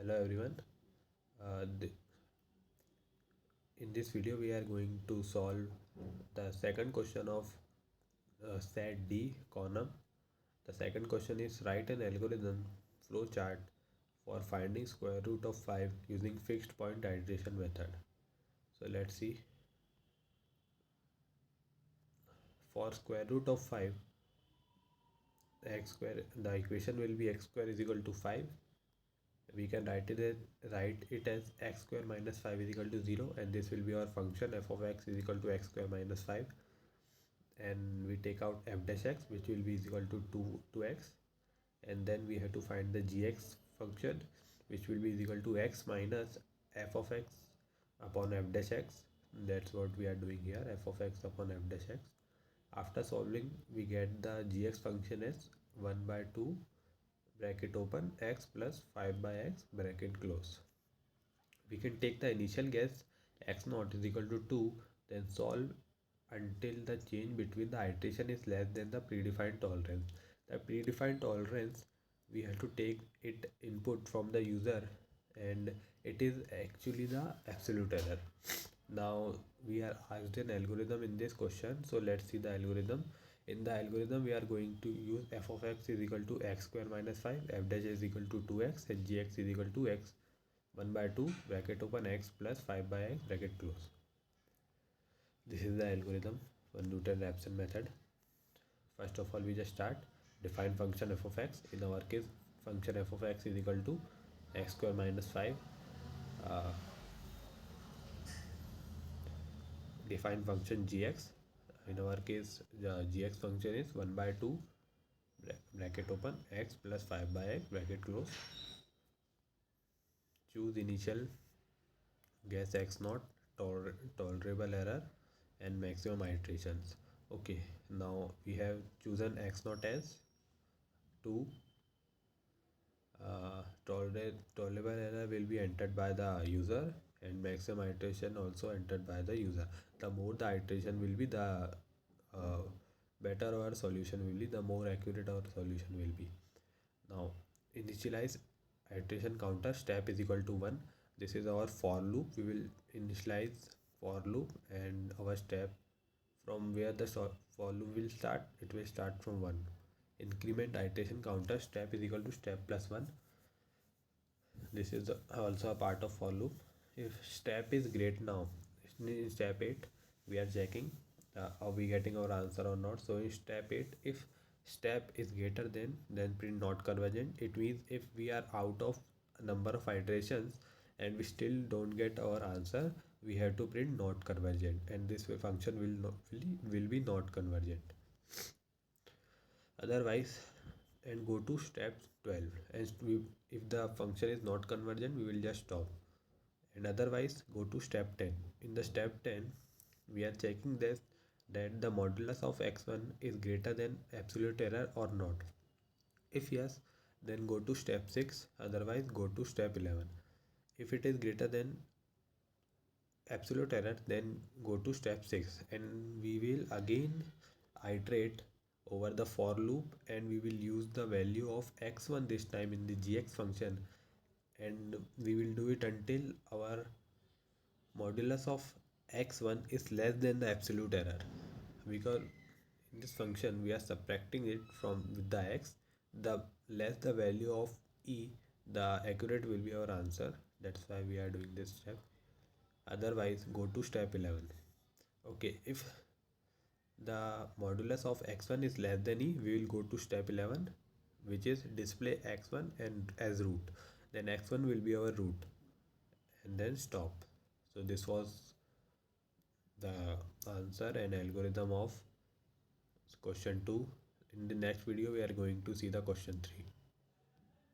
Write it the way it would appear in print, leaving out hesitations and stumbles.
Hello everyone. Uh, th- in this video, we are going to solve the second question of set D column. The second question is write an algorithm flowchart for finding square root of 5 using fixed point iteration method. So let's see. For square root of 5, x square, the equation will be x square is equal to 5. We can write it as x square minus 5 is equal to 0, and this will be our function f of x is equal to x square minus 5, and we take out f dash x, which will be equal to 2x, and then we have to find the gx function, which will be equal to x minus f of x upon f dash x. That's what we are doing here, f of x upon f dash x. After solving, we get the gx function as 1 by 2 bracket open x plus 5 by x bracket close. We can take the initial guess x naught is equal to 2, then solve until the change between the iteration is less than the predefined tolerance. The predefined tolerance, we have to take it input from the user, and it is actually the absolute error. Now we are asked an algorithm in this question, so let's see the algorithm. In the algorithm, we are going to use f of x is equal to x square minus 5, f dash is equal to 2x, and gx is equal to x 1 by 2 bracket open x plus 5 by x bracket close. This is the algorithm for Newton-Raphson method. First of all, we just start define function f of x. In our case, function f of x is equal to x square minus 5. Define function gx. In our case, the gx function is 1 by 2 bracket open x plus 5 by x bracket close. Choose initial guess x naught, tolerable error, and maximum iterations. Okay, now we have chosen x naught as 2. Tolerable error will be entered by the user, and maximum iteration also entered by the user. The more the iteration will be, the uh, better our solution will be, the more accurate our solution will be. Now initialize iteration counter step is equal to 1. This is our for loop. We will initialize for loop, and our step from where the for loop will start, it will start from 1. Increment iteration counter step is equal to step plus 1. This is also a part of for loop. If step is great, now in step 8 we are checking are we getting our answer or not. So in step 8, if step is greater than print not convergent. It means if we are out of a number of iterations and we still don't get our answer, we have to print not convergent, and this function will be not convergent. Otherwise, and go to step 12, and if the function is not convergent, we will just stop, and otherwise go to step 10. In the step 10, we are checking this that the modulus of x1 is greater than absolute error or not. If yes, then go to step 6, otherwise go to step 11. If it is greater than absolute error, then go to step 6, and we will again iterate over the for loop, and we will use the value of x1 this time in the gx function, and we will do it until our modulus of x1 is less than the absolute error, because in this function we are subtracting it from with the x. The less the value of e, the accurate will be our answer. That's why we are doing this step. Otherwise, go to step 11. Okay, if the modulus of x1 is less than e, we will go to step 11, which is display x1 and as root. Then x1 will be our root, and then stop. So this was the answer and algorithm of question 2. In the next video, we are going to see the question 3.